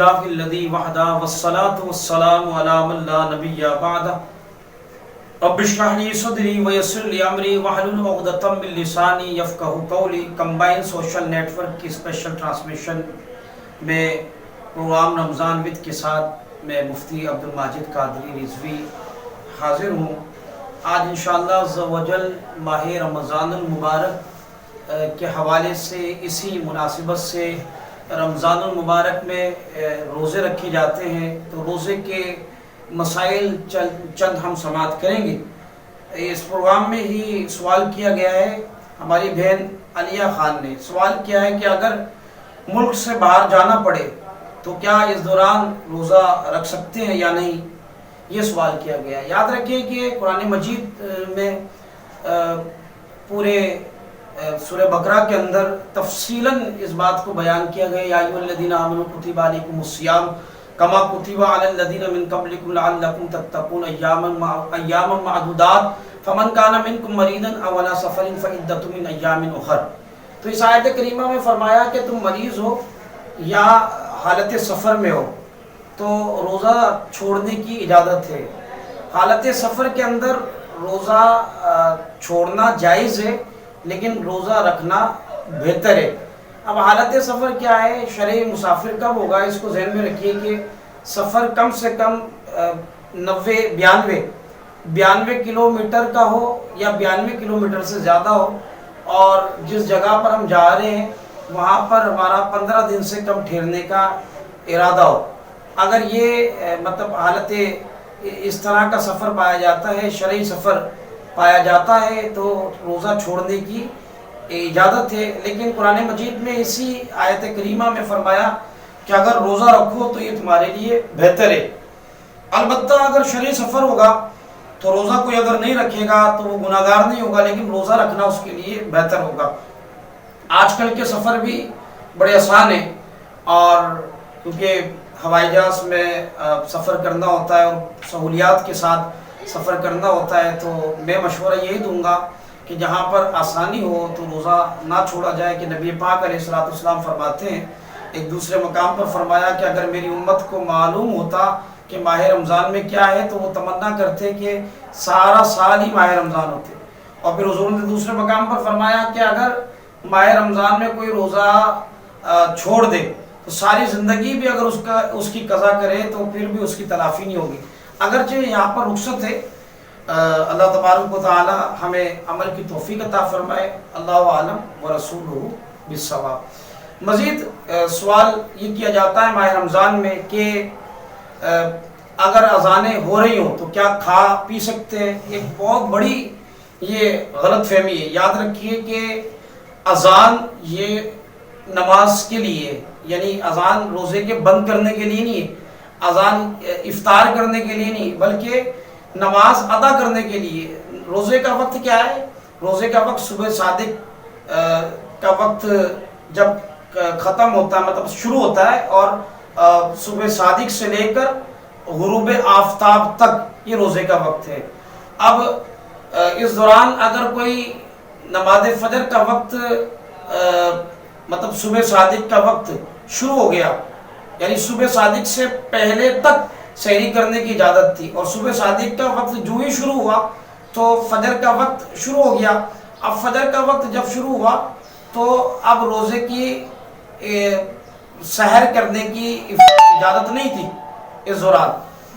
للہ الذی وحدہ والصلاة والسلام علی من لا نبی بعدہ رب اشرح لی صدری ویسر لی امری واحلل عقدۃ من لسانی یفقہوا قولی۔ کمبائن سوشل نیٹ ورک کی اسپیشل ٹرانسمیشن میں پروگرام رمضان وتھ کے ساتھ میں مفتی عبدالماجد قادری رضوی حاضر ہوں۔ آج انشاءاللہ عز و جل ماہ رمضان المبارک کے حوالے سے، اسی مناسبت سے رمضان المبارک میں روزے رکھے جاتے ہیں، تو روزے کے مسائل چند ہم سماعت کریں گے۔ اس پروگرام میں ہی سوال کیا گیا ہے، ہماری بہن علیہ خان نے سوال کیا ہے کہ اگر ملک سے باہر جانا پڑے تو کیا اس دوران روزہ رکھ سکتے ہیں یا نہیں، یہ سوال کیا گیا ہے۔ یاد رکھیں کہ قرآن مجید میں پورے سورہ بقرہ کے اندر تفصیلاً اس بات کو بیان کیا گیا، یا ایھا الذین آمنوا کتب علیکم الصیام کما کتب علی الذین من قبلکم لعلکم تتقون ایاما معدودات فمن کان منکم مریضا او علی سفر فعدۃ من ایام اخر۔ تو اس آیت کریمہ میں فرمایا کہ تم مریض ہو یا حالت سفر میں ہو تو روزہ چھوڑنے کی اجازت ہے۔ حالت سفر کے اندر روزہ چھوڑنا جائز ہے، لیکن روزہ رکھنا بہتر ہے۔ اب حالت سفر کیا ہے، شرعی مسافر کب ہوگا، اس کو ذہن میں رکھیے کہ سفر کم سے کم 92 کلومیٹر کا ہو یا 92 کلومیٹر سے زیادہ ہو، اور جس جگہ پر ہم جا رہے ہیں وہاں پر ہمارا 15 دن سے کم ٹھہرنے کا ارادہ ہو۔ اگر یہ مطلب حالت اس طرح کا سفر پایا جاتا ہے، شرعی سفر پایا جاتا ہے، تو روزہ چھوڑنے کی اجازت ہے۔ لیکن قرآن مجید میں اسی آیت کریمہ میں فرمایا کہ اگر روزہ رکھو تو یہ تمہارے لیے بہتر ہے۔ البتہ اگر شرعی سفر ہوگا تو روزہ کوئی اگر نہیں رکھے گا تو وہ گناہگار نہیں ہوگا، لیکن روزہ رکھنا اس کے لیے بہتر ہوگا۔ آج کل کے سفر بھی بڑے آسان ہیں، اور کیونکہ ہوائی جہاز میں سفر کرنا ہوتا ہے اور سہولیات کے ساتھ سفر کرنا ہوتا ہے، تو میں مشورہ یہی دوں گا کہ جہاں پر آسانی ہو تو روزہ نہ چھوڑا جائے، کہ نبی پاک علیہ الصلوۃ والسلام فرماتے ہیں، ایک دوسرے مقام پر فرمایا کہ اگر میری امت کو معلوم ہوتا کہ ماہ رمضان میں کیا ہے تو وہ تمنا کرتے کہ سارا سال ہی ماہ رمضان ہوتے۔ اور پھر حضور نے دوسرے مقام پر فرمایا کہ اگر ماہ رمضان میں کوئی روزہ چھوڑ دے تو ساری زندگی بھی اگر اس کی قضا کرے تو پھر بھی اس کی تلافی نہیں ہوگی۔ اگرچہ یہاں پر رخصت ہے، اللہ تبارک و تعالی ہمیں عمل کی توفیق عطا فرمائے، اللہ اعلم ورسولہ بالصواب۔ مزید سوال یہ کیا جاتا ہے ماہ رمضان میں کہ اگر اذانیں ہو رہی ہوں تو کیا کھا پی سکتے ہیں؟ ایک بہت بڑی یہ غلط فہمی ہے۔ یاد رکھیے کہ اذان یہ نماز کے لیے، یعنی اذان روزے کے بند کرنے کے لیے نہیں ہے، اذان افطار کرنے کے لیے نہیں، بلکہ نماز ادا کرنے کے لیے۔ روزے کا وقت کیا ہے؟ روزے کا وقت صبح صادق کا وقت جب ختم ہوتا ہے، مطلب شروع ہوتا ہے، اور صبح صادق سے لے کر غروب آفتاب تک یہ روزے کا وقت ہے۔ اب اس دوران اگر کوئی نماز فجر کا وقت مطلب صبح صادق کا وقت شروع ہو گیا، یعنی صبح صادق سے پہلے تک سحری کرنے کی اجازت تھی، اور صبح صادق کا وقت جو ہی شروع ہوا تو فجر کا وقت شروع ہو گیا۔ اب فجر کا وقت جب شروع ہوا تو اب روزے کی سحر کرنے کی اجازت نہیں تھی۔ اس دوران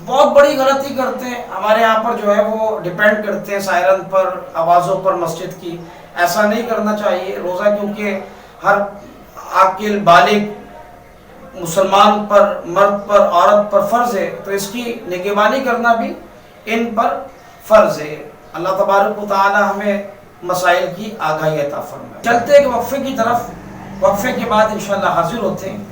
بہت بڑی غلطی کرتے ہیں ہمارے یہاں پر، جو ہے وہ ڈیپینڈ کرتے ہیں سائرن پر، آوازوں پر مسجد کی۔ ایسا نہیں کرنا چاہیے۔ روزہ کیونکہ ہر عاقل بالغ مسلمان پر، مرد پر، عورت پر فرض ہے، تو اس کی نگہبانی کرنا بھی ان پر فرض ہے۔ اللہ تبارک و تعالی ہمیں مسائل کی آگاہی عطا فرمائے۔ چلتے ایک وقفے کی طرف، وقفے کے بعد انشاءاللہ حاضر ہوتے ہیں۔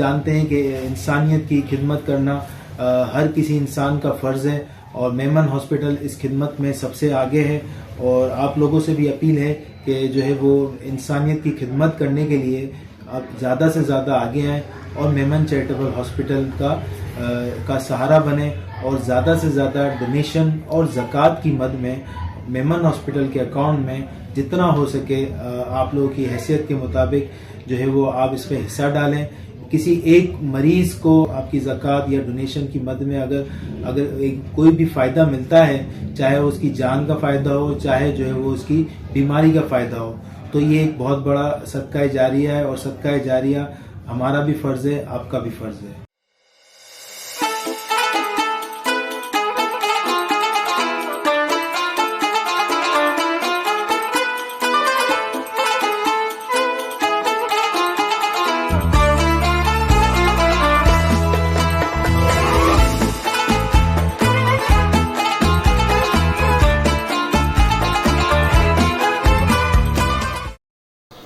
جانتے ہیں کہ انسانیت کی خدمت کرنا ہر کسی انسان کا فرض ہے، اور میمن ہاسپٹل اس خدمت میں سب سے آگے ہے، اور آپ لوگوں سے بھی اپیل ہے کہ جو ہے وہ انسانیت کی خدمت کرنے کے لیے آپ زیادہ سے زیادہ آگے آئیں اور میمن چیریٹیبل ہاسپٹل کا سہارا بنیں، اور زیادہ سے زیادہ ڈونیشن اور زکوٰۃ کی مد میں میمن ہاسپٹل کے اکاؤنٹ میں جتنا ہو سکے آپ لوگوں کی حیثیت کے مطابق جو ہے وہ آپ اس پہ حصہ ڈالیں. کسی ایک مریض کو آپ کی زکوٰۃ یا ڈونیشن کی مد میں اگر کوئی بھی فائدہ ملتا ہے، چاہے اس کی جان کا فائدہ ہو، چاہے جو ہے وہ اس کی بیماری کا فائدہ ہو، تو یہ ایک بہت بڑا صدقہ جاریہ ہے، اور صدقہ جاریہ ہمارا بھی فرض ہے، آپ کا بھی فرض ہے.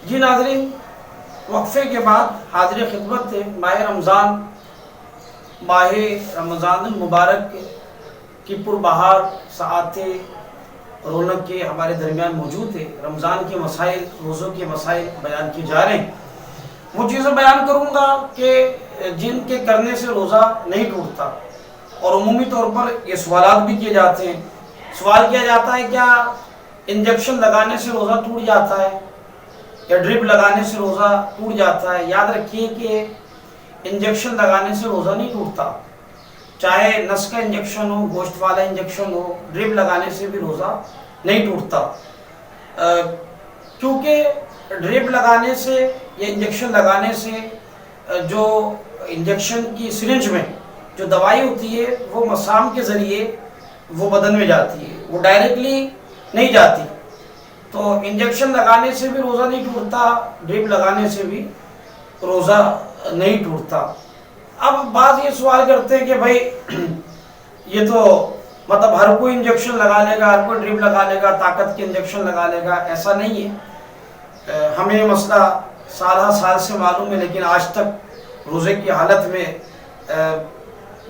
جی ناظرین، وقفے کے بعد حاضر خدمت تھے. ماہ رمضان المبارک کی پربہار ساعات رونق کے ہمارے درمیان موجود ہے. رمضان کے مسائل، روزوں کے مسائل بیان کیے جا رہے ہیں. وہ چیزیں بیان کروں گا کہ جن کے کرنے سے روزہ نہیں ٹوٹتا، اور عمومی طور پر یہ سوالات بھی کیے جاتے ہیں. سوال کیا جاتا ہے کیا انجیکشن لگانے سے روزہ ٹوٹ جاتا ہے یا ڈرپ لگانے سے روزہ ٹوٹ جاتا ہے؟ یاد رکھیے کہ انجیکشن لگانے سے روزہ نہیں ٹوٹتا. چاہے نس کا انجیکشن ہو، گوشت والا انجیکشن ہو، ڈرپ لگانے سے بھی روزہ نہیں ٹوٹتا. کیونکہ ڈرپ لگانے سے یا انجیکشن لگانے سے جو انجیکشن کی سرنج میں جو دوائی ہوتی ہے وہ مسام کے ذریعے وہ بدن میں جاتی ہے، وہ ڈائریکٹلی نہیں جاتی. تو انجیکشن لگانے سے بھی روزہ نہیں ٹوٹتا، ڈرپ لگانے سے بھی روزہ نہیں ٹوٹتا. اب بعض یہ سوال کرتے ہیں کہ بھائی یہ تو مطلب ہر کوئی انجیکشن لگا لے گا، ہر کوئی ڈرپ لگا لے گا، طاقت کے انجیکشن لگا لے گا. ایسا نہیں ہے. ہمیں یہ مسئلہ سال سے معلوم ہے، لیکن آج تک روزے کی حالت میں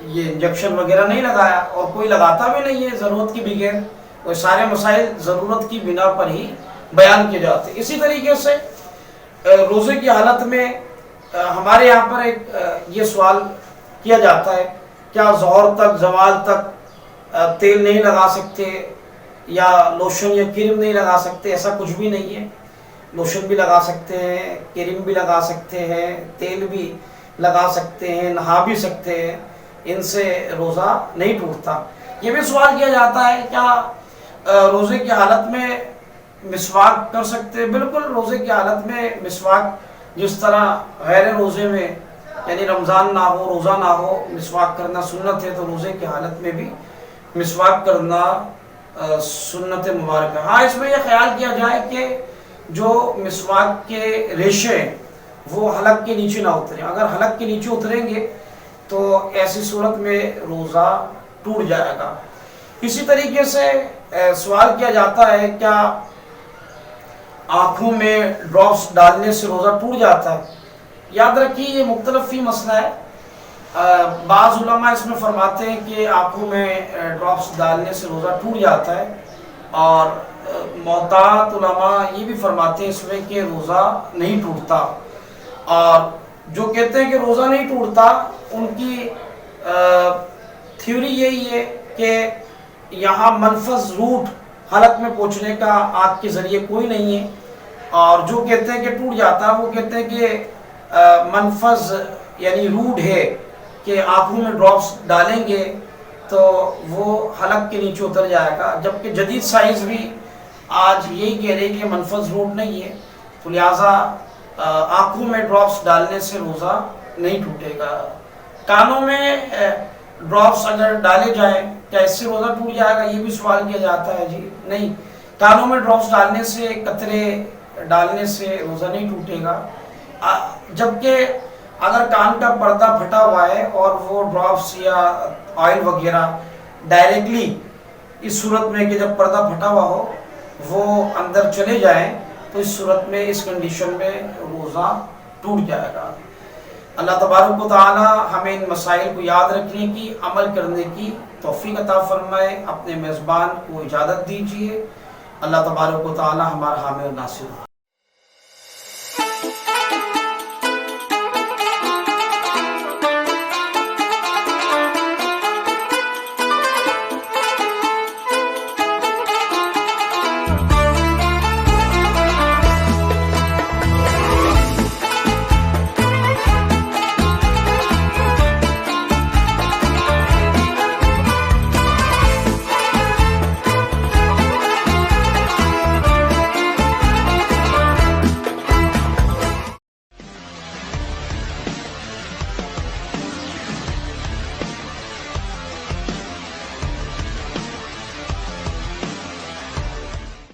یہ انجیکشن وغیرہ نہیں لگایا، اور کوئی لگاتا بھی نہیں ہے ضرورت کے بغیر. وہ سارے مسائل ضرورت کی بنا پر ہی بیان کیے جاتے ہیں. اسی طریقے سے روزے کی حالت میں ہمارے یہاں پر ایک یہ سوال کیا جاتا ہے کیا ظہر تک، زوال تک تیل نہیں لگا سکتے یا لوشن یا کریم نہیں لگا سکتے؟ ایسا کچھ بھی نہیں ہے. لوشن بھی لگا سکتے ہیں، کریم بھی لگا سکتے ہیں، تیل بھی لگا سکتے ہیں، نہا بھی سکتے ہیں. ان سے روزہ نہیں ٹوٹتا. یہ بھی سوال کیا جاتا ہے کیا روزے کی حالت میں مسواک کر سکتے؟ بالکل، روزے کی حالت میں مسواک جس طرح غیر روزے میں یعنی رمضان نہ ہو، روزہ نہ ہو، مسواک کرنا سنت ہے، تو روزے کی حالت میں بھی مسواک کرنا سنت مبارک ہے. ہاں، اس میں یہ خیال کیا جائے کہ جو مسواک کے ریشے ہیں وہ حلق کے نیچے نہ اتریں. اگر حلق کے نیچے اتریں گے تو ایسی صورت میں روزہ ٹوٹ جائے گا. اسی طریقے سے سوال کیا جاتا ہے کیا آنکھوں میں ڈراپس ڈالنے سے روزہ ٹوٹ جاتا ہے؟ یاد رکھیے یہ مختلف فی مسئلہ ہے. بعض علماء اس میں فرماتے ہیں کہ آنکھوں میں ڈراپس ڈالنے سے روزہ ٹوٹ جاتا ہے، اور محتاط علماء یہ بھی فرماتے ہیں اس میں کہ روزہ نہیں ٹوٹتا. اور جو کہتے ہیں کہ روزہ نہیں ٹوٹتا ان کی تھیوری یہی ہے کہ یہاں منفذ روٹ حلق میں پہنچنے کا آنکھ کے ذریعے کوئی نہیں ہے. اور جو کہتے ہیں کہ ٹوٹ جاتا ہے وہ کہتے ہیں کہ منفذ یعنی روٹ ہے کہ آنکھوں میں ڈراپس ڈالیں گے تو وہ حلق کے نیچے اتر جائے گا. جبکہ جدید سائنس بھی آج یہی کہہ رہے کہ منفذ روٹ نہیں ہے، تو لہٰذا آنکھوں میں ڈراپس ڈالنے سے روزہ نہیں ٹوٹے گا. کانوں میں ڈراپس اگر ڈالے جائیں کیا اس سے روزہ ٹوٹ جائے گا؟ یہ بھی سوال کیا جاتا ہے. جی نہیں، کانوں میں ڈراپس ڈالنے سے، قطرے ڈالنے سے روزہ نہیں ٹوٹے گا. جبکہ اگر کان کا پردہ پھٹا ہوا ہے اور وہ ڈراپس یا آئل وغیرہ ڈائریکٹلی اس صورت میں کہ جب پردہ پھٹا ہوا ہو وہ اندر چلے جائیں تو اس صورت میں، اس کنڈیشن میں روزہ ٹوٹ جائے گا. اللہ تبارک و تعالی ہمیں ان مسائل کو یاد رکھنے کی، عمل کرنے کی توفیق عطا فرمائے. اپنے میزبان کو اجازت دیجیے. اللہ تبارک و تعالی ہمارا حامی و ناصر.